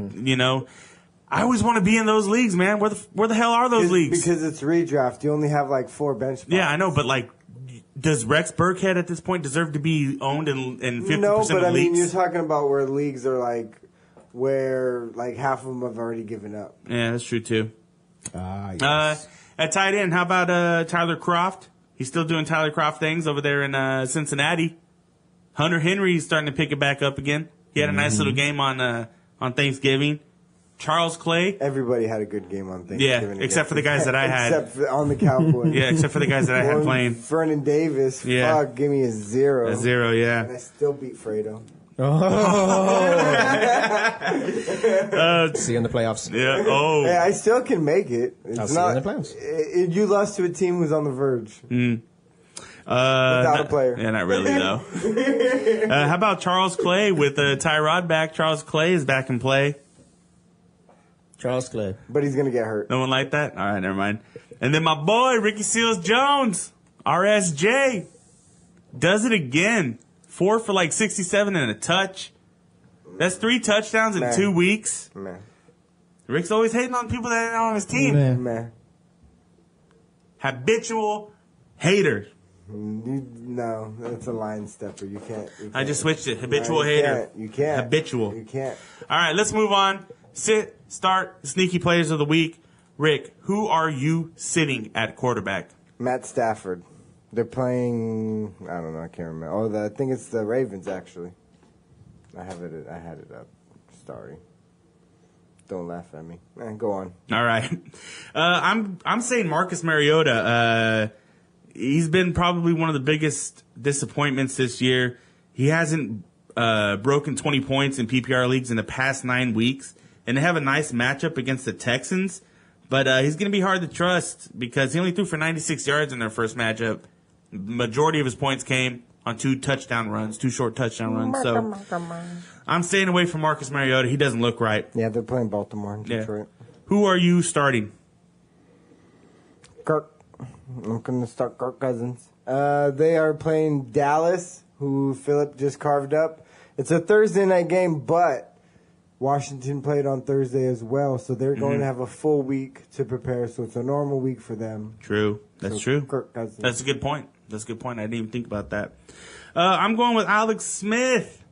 I always want to be in those leagues, man. Where the hell are those leagues? Because it's redraft. You only have like 4 bench spots. Yeah, I know, but does Rex Burkhead at this point deserve to be owned in 50% No, but of leagues? you're talking about where leagues are where half of them have already given up. Yeah, that's true too. Yes. At tight end, how about Tyler Kroft? He's still doing Tyler Kroft things over there in Cincinnati. Hunter Henry's starting to pick it back up again. He had a nice little game on Thanksgiving. Charles Clay. Everybody had a good game on Thanksgiving. Yeah, except for the guys that I had. Except on the Cowboys. Yeah, except for the guys that I had playing. Vernon Davis. Yeah. Fuck, give me a 0. A 0, yeah. And I still beat Fredo. See you in the playoffs. Yeah. Oh. Hey, I still can make it. I'll see you in the playoffs. You lost to a team who's on the verge. Without a player. Yeah, not really, though. How about Charles Clay with Tyrod back? Charles Clay is back in play. Charles Clay. But he's going to get hurt. No one like that? All right, never mind. And then my boy, Ricky Seals-Jones, RSJ, does it again. 4 for 67 and a touch. That's 3 touchdowns in 2 weeks. Man. Rick's always hating on people that ain't on his team. Man. Habitual hater. No, that's a line stepper. You can't. I just switched it. Habitual No, hater. You can't. Habitual. You can't. All right, let's move on. Sit, start, sneaky players of the week. Rick, who are you sitting at quarterback? Matt Stafford. They're playing. I don't know. I can't remember. Oh, I think it's the Ravens. Actually, I had it up. Sorry. Don't laugh at me. Go on. All right. I'm saying Marcus Mariota. He's been probably one of the biggest disappointments this year. He hasn't broken 20 points in PPR leagues in the past 9 weeks, and they have a nice matchup against the Texans. But he's going to be hard to trust because he only threw for 96 yards in their first matchup. Majority of his points came on 2 short touchdown runs. So I'm staying away from Marcus Mariota. He doesn't look right. Yeah, they're playing Baltimore and Detroit. Who are you starting? Kirk. I'm going to start Kirk Cousins. They are playing Dallas, who Phillip just carved up. It's a Thursday night game, but Washington played on Thursday as well, so they're going to have a full week to prepare, so it's a normal week for them. True. That's true. Kirk Cousins. That's a good point. I didn't even think about that. I'm going with Alex Smith.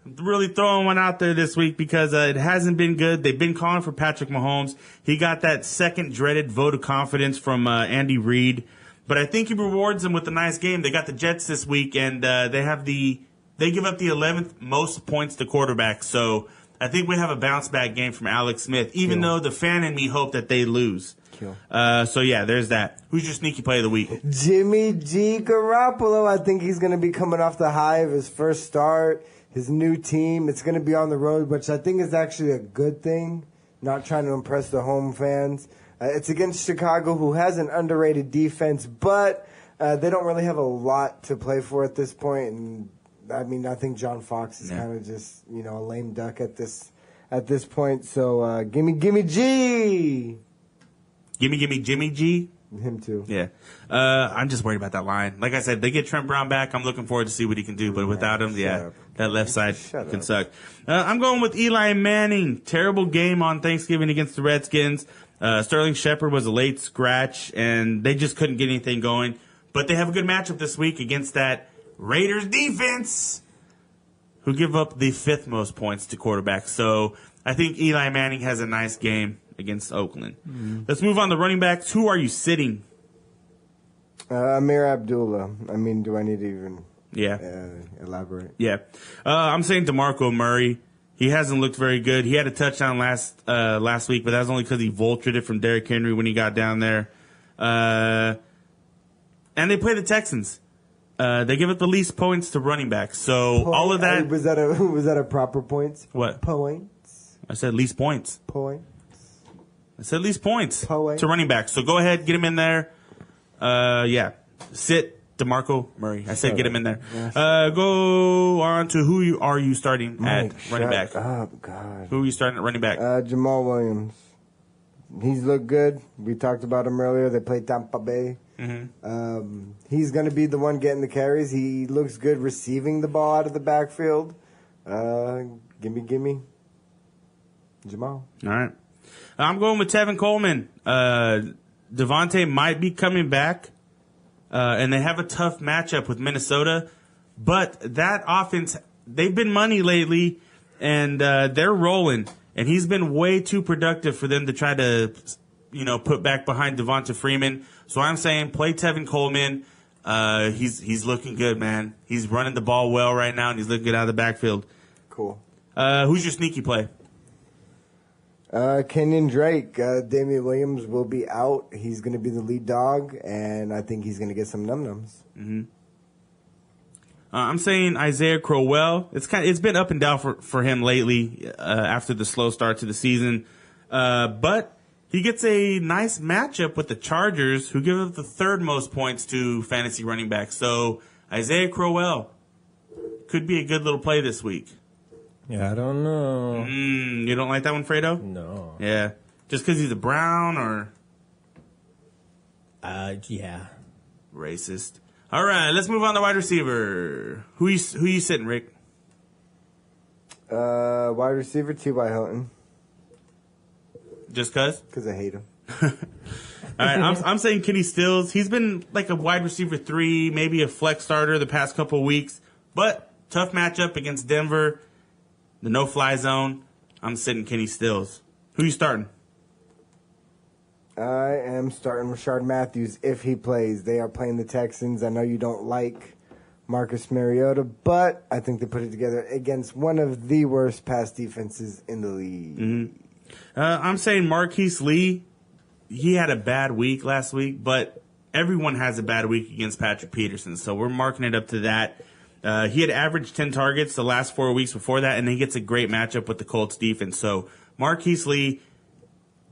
I'm really throwing one out there this week because it hasn't been good. They've been calling for Patrick Mahomes. He got that second dreaded vote of confidence from Andy Reid. But I think he rewards them with a nice game. They got the Jets this week, and they give up the 11th most points to quarterbacks. So I think we have a bounce back game from Alex Smith, even though the fan in me hope that they lose. So yeah, there's that. Who's your sneaky play of the week? Jimmy G. Garoppolo. I think he's going to be coming off the high of his first start, his new team. It's going to be on the road, which I think is actually a good thing, not trying to impress the home fans. It's against Chicago, who has an underrated defense, but they don't really have a lot to play for at this point. And I mean, I think John Fox is kind of just, a lame duck at this point. So gimme G. Gimme Jimmy G. Him too. Yeah. I'm just worried about that line. Like I said, they get Trent Brown back. I'm looking forward to see what he can do. But without him, that left side can suck. I'm going with Eli Manning. Terrible game on Thanksgiving against the Redskins. Sterling Shepard was a late scratch, and they just couldn't get anything going. But they have a good matchup this week against that Raiders defense, who give up the 5th most points to quarterbacks. So I think Eli Manning has a nice game against Oakland. Let's move on to running backs. Who are you sitting? Amir Abdullah. I mean, do I need to even elaborate? Yeah. I'm saying DeMarco Murray. He hasn't looked very good. He had a touchdown last week, but that was only because he vultured it from Derrick Henry when he got down there. And they play the Texans. They give up the least points to running backs. So all of that was that a proper points? What? Points. I said least points. Points. I said least points Points. to running backs. So go ahead, get him in there. Sit DeMarco Murray. I said get him in there. Go on to who are you starting at running back? Oh God. Who are you starting at running back? Jamal Williams. He's looked good. We talked about him earlier. They played Tampa Bay. Mm-hmm. He's going to be the one getting the carries. He looks good receiving the ball out of the backfield. Gimme. Jamal. All right. I'm going with Tevin Coleman. Devontae might be coming back, and they have a tough matchup with Minnesota. But that offense, they've been money lately, and they're rolling. And he's been way too productive for them to try to, put back behind Devonta Freeman. So I'm saying play Tevin Coleman. He's looking good, man. He's running the ball well right now, and he's looking good out of the backfield. Cool. Who's your sneaky play? Kenyon Drake. Damian Williams will be out. He's going to be the lead dog, and I think he's going to get some num-nums. Mm-hmm. I'm saying Isaiah Crowell. It's been up and down for him lately after the slow start to the season. But he gets a nice matchup with the Chargers, who give up the third most points to fantasy running backs. So Isaiah Crowell could be a good little play this week. Yeah, I don't know. You don't like that one, Fredo? No. Yeah. Just because he's a Brown or? Yeah. Racist. All right, let's move on to wide receiver. Who you sitting, Rick? Wide receiver, T.Y. Hilton. Just cause? Because I hate him. All right, I'm saying Kenny Stills. He's been like a wide receiver 3, maybe a flex starter the past couple of weeks, but tough matchup against Denver, the no-fly zone. I'm sitting Kenny Stills. Who you starting? I am starting Rashard Matthews if he plays. They are playing the Texans. I know you don't like Marcus Mariota, but I think they put it together against one of the worst pass defenses in the league. Mm-hmm. I'm saying Marquise Lee. He had a bad week last week, but everyone has a bad week against Patrick Peterson, so we're marking it up to that. He had averaged 10 targets the last 4 weeks before that, and he gets a great matchup with the Colts defense. So Marquise Lee,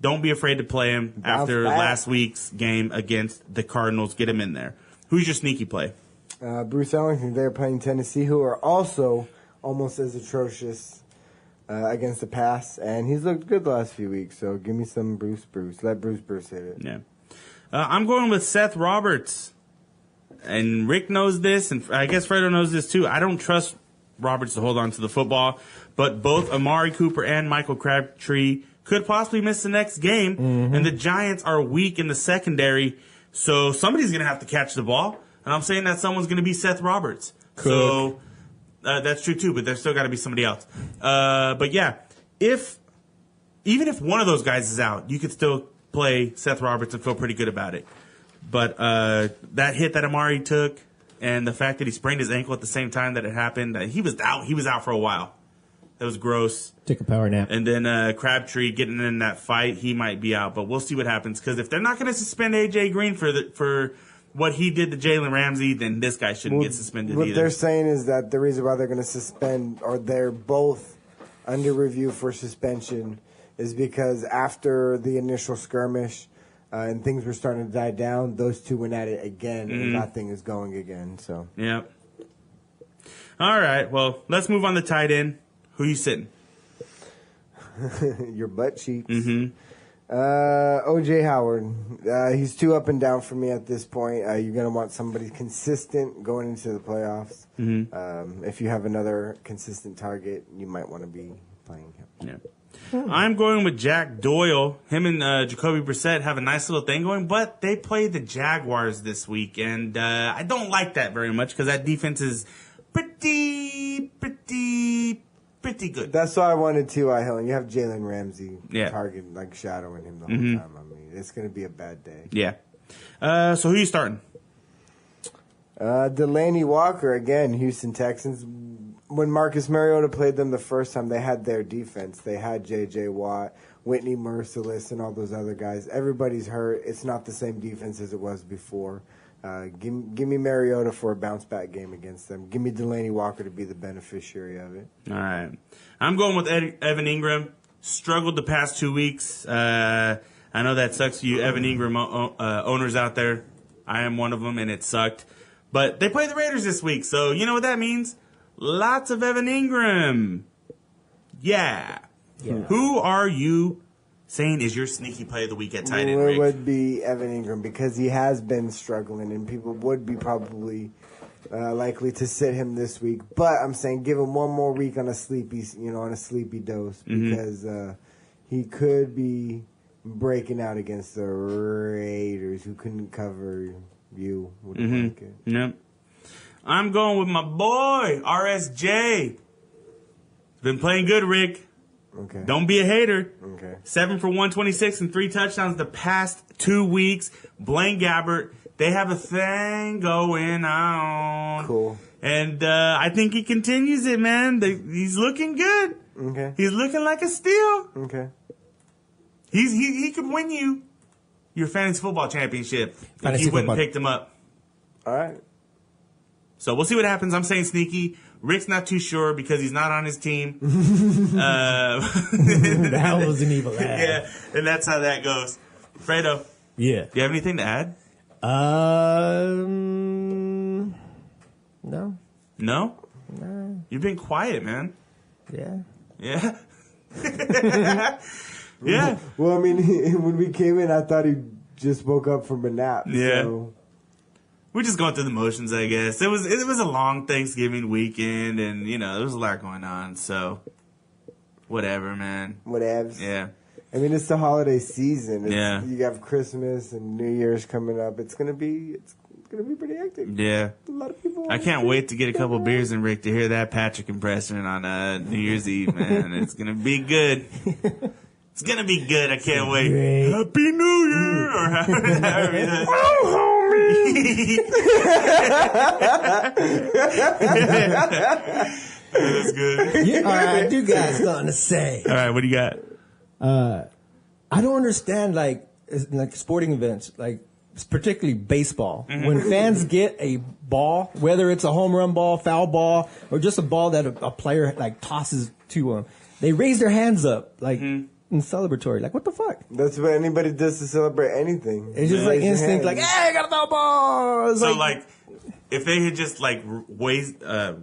don't be afraid to play him after last week's game against the Cardinals. Get him in there. Who's your sneaky play? Bruce Ellington. They're playing Tennessee, who are also almost as atrocious against the pass, and he's looked good the last few weeks. So give me some Bruce. Let Bruce hit it. Yeah, I'm going with Seth Roberts, and Rick knows this, and I guess Fredo knows this too. I don't trust Roberts to hold on to the football, but both Amari Cooper and Michael Crabtree could possibly miss the next game, and the Giants are weak in the secondary, so somebody's going to have to catch the ball, and I'm saying that someone's going to be Seth Roberts. Cook. So that's true too, but there's still got to be somebody else. But yeah, even if one of those guys is out, you could still play Seth Roberts and feel pretty good about it. But that hit that Amari took, and the fact that he sprained his ankle at the same time that it happened, he was out for a while. That was gross. Took a power nap. And then Crabtree getting in that fight, he might be out. But we'll see what happens. Because if they're not going to suspend A.J. Green for what he did to Jalen Ramsey, then this guy shouldn't get suspended what either. What they're saying is that the reason why they're going to suspend, or they're both under review for suspension, is because after the initial skirmish and things were starting to die down, those two went at it again, and that thing is going again. So yeah. All right. Well, let's move on to tight end. Who you sitting? Your butt cheeks. Mm-hmm. O.J. Howard. He's too up and down for me at this point. You're going to want somebody consistent going into the playoffs. Mm-hmm. If you have another consistent target, you might want to be playing him. Yeah. I'm going with Jack Doyle. Him and Jacoby Brissett have a nice little thing going, but they play the Jaguars this week, and I don't like that very much because that defense is pretty good. That's why I wanted T.Y. Hilton. You have Jalen Ramsey Yeah. target, shadowing him the whole time. I mean, it's going to be a bad day. Yeah. So who you starting? Delaney Walker, again, Houston Texans. When Marcus Mariota played them the first time, they had their defense. They had J.J. Watt, Whitney Merciless, and all those other guys. Everybody's hurt. It's not the same defense as it was before. Give me Mariota for a bounce-back game against them. Give me Delaney Walker to be the beneficiary of it. All right. I'm going with Evan Ingram. Struggled the past 2 weeks. I know that sucks to you Evan Ingram owners out there. I am one of them, and it sucked. But they play the Raiders this week, so you know what that means? Lots of Evan Ingram. Yeah. Who are you saying is your sneaky play of the week at tight end, Rick? It would be Evan Ingram because he has been struggling, and people would be probably likely to sit him this week. But I'm saying give him one more week on a sleepy dose because he could be breaking out against the Raiders who couldn't cover you. Like it. Yep. I'm going with my boy, RSJ. Been playing good, Rick. Okay. Don't be a hater. Okay. 7 for 126 and 3 touchdowns the past 2 weeks. Blaine Gabbert, they have a thing going on. Cool. And I think he continues it, man. He's looking good. Okay. He's looking like a steal. Okay. He could win you your fantasy football championship if you wouldn't picked him up. All right. So we'll see what happens. I'm saying sneaky. Rick's not too sure because he's not on his team. That was an evil ad. Yeah, and that's how that goes. Fredo, Yeah. do you have anything to add? No. No? You've been quiet, man. Yeah. Yeah? Yeah. Well, I mean, when we came in, I thought he just woke up from a nap. Yeah. So. We're just going through the motions, I guess. It was a long Thanksgiving weekend, and, there was a lot going on, so whatever, man. Whatevs. Yeah. I mean, it's the holiday season. Yeah. You have Christmas and New Year's coming up. It's gonna be pretty hectic. Yeah. A lot of people. I can't wait to get a couple beers in Rick to hear that Patrick impression on New Year's Eve, man. It's going to be good. It's going to be good. I can't wait. Great. Happy New Year! Or however it is. That's good. Yeah, all right, I do got something to say. All right, what do you got? I don't understand like sporting events, like particularly baseball. When fans get a ball, whether it's a home run ball, foul ball, or just a ball that a player like tosses to them, they raise their hands up like in celebratory. Like what the fuck? That's what anybody does to celebrate anything. It's just like instinct, like hey, I got a foul ball. It's So like, if they had just like raised their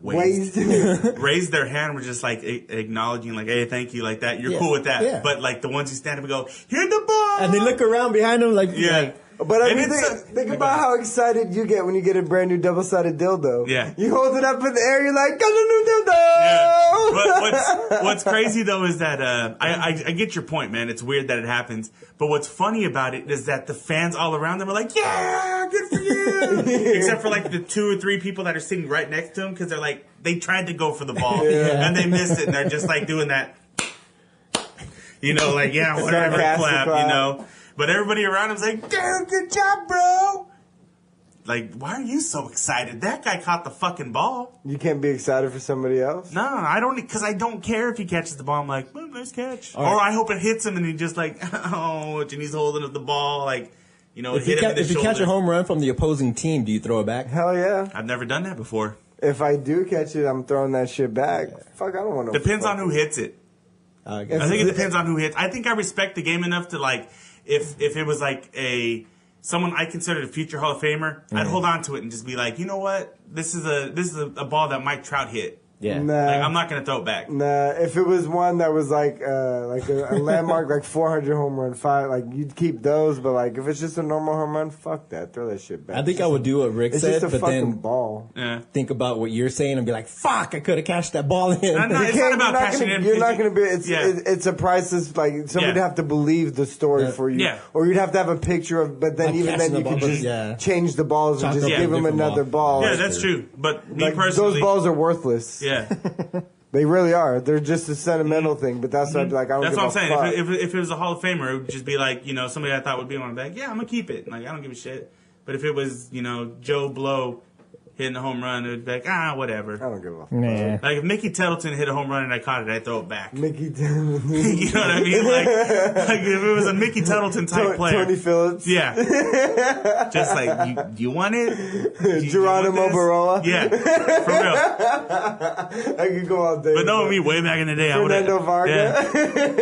hand, were just like acknowledging, like, "Hey, thank you," like that. You're cool with that. Yeah. But like the ones who stand up and go, "Here's the ball," and they look around behind them, like yeah. But I And mean, it's think about how excited you get when you get a brand new double-sided dildo. Yeah. You hold it up in the air, you're like, got a new dildo! Yeah. But what's crazy though is that I get your point, man. It's weird that it happens. But what's funny about it is that the fans all around them are like, "Yeah, good for you!" Except for like the 2 or 3 people that are sitting right next to them because they're like they tried to go for the ball and they missed it, and they're just like doing that, like yeah, whatever, clap. But everybody around him's like, "Dude, good job, bro." Like, why are you so excited? That guy caught the fucking ball. You can't be excited for somebody else? No, I don't, because I don't care if he catches the ball. I'm like, well, nice catch. All Or right. I hope it hits him and he just like, and he's holding up the ball, like, if hit him in the you shoulder. catch a home run from the opposing team, do you throw it back? Hell yeah. I've never done that before. If I do catch it, I'm throwing that shit back. Fuck, I don't want to. Depends on who hits it. I I think it depends on who hits. I think I respect the game enough to like, if it was like someone I considered a future Hall of Famer, I'd hold on to it and just be like, you know what, this is a ball that Mike Trout hit. Yeah. Nah. Like, I'm not gonna throw it back. Nah, if it was one that was like a landmark, like 400 home run, 5, like you'd keep those. But like if it's just a normal home run, fuck that, throw that shit back. I think I would do what Rick It's said, just a but fucking then ball. Yeah. think about what you're saying and be like, "Fuck, I could have cashed that ball in." It's not about cashing in. You're not gonna be. Yeah. It's a priceless. Like somebody would have to believe the story for you, Yeah. or you'd have to have a picture of. But then Like even then catching you the could ball, just yeah. change the balls and Chalk just up give a them different another ball. Yeah, that's true. But me Like, personally, those balls are worthless. Yeah. They really are. They're just a sentimental thing. But that's why I'd be like, I don't That's give what I'm a saying. fuck. If it was a Hall of Famer, it would just be like, somebody I thought would be on the back. Yeah, I'm gonna keep it. Like, I don't give a shit. But if it was, Joe Blow, hitting a home run, it would be like, whatever. I don't give a fuck. Nah. Like if Mickey Tettleton hit a home run and I caught it, I'd throw it back. Mickey You know what I mean? Like if it was a Mickey Tettleton type player. Tony Phillips. Yeah. Just like, you want it? Geronimo Baroa. Yeah. For real. I could go all day. But no, me way back in the day, I would have. Fernando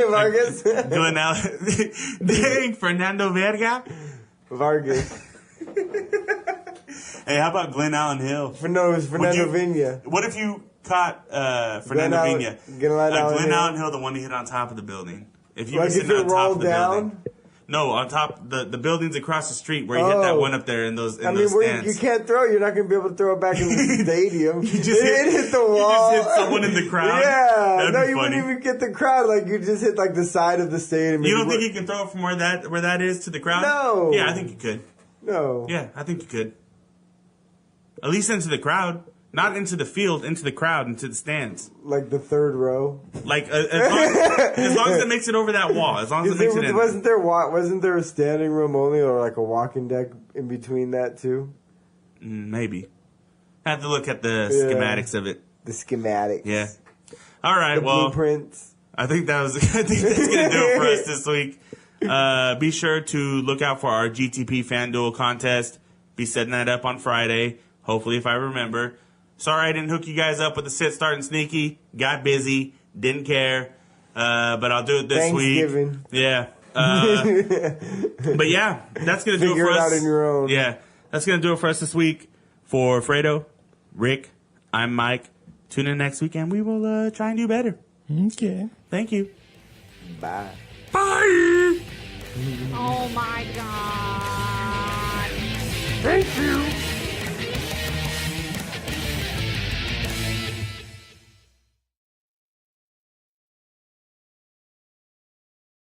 Vargas. Going out. Dang, Fernando Verga. Vargas. Hey, how about Glenn Allen Hill? No, it was Fernando Vina. What if you caught Fernando Vina? Glenn Allen Hill, the one he hit on top of the building. If you Like were sitting if it on top rolled of the down? building. No, on top the buildings across the street where you hit that one up there in those those stands. You can't throw. You're not going to be able to throw it back in the stadium. You just it hit the wall. You just hit someone in the crowd. Yeah. That'd No, be you funny. wouldn't even get the crowd. Like, you just hit, like, the side of the stadium. You don't think you can throw it from where that is to the crowd? No. Yeah, I think you could. No. Yeah, I think you could. At least into the crowd. Not into the field, into the crowd, into the stands. Like the third row. Like, as long as it makes it over that wall. As long as it makes it in. Wasn't there a standing room only, or like a walking deck in between that too? Maybe. I have to look at the schematics of it. The schematics. Yeah. All right, The well. blueprints. I think that's going to do it for us this week. Be sure to look out for our GTP FanDuel contest. Be setting that up on Friday. Hopefully, if I remember. Sorry I didn't hook you guys up with the sit, start, and sneaky. Got busy. Didn't care. But I'll do it this week. Thanksgiving. Yeah. But yeah, that's going to do it for us. Figure it out on your own. Yeah. That's going to do it for us this week. For Fredo, Rick, I'm Mike. Tune in next week and we will try and do better. Okay. Thank you. Bye. Bye. Oh my god. Thank you.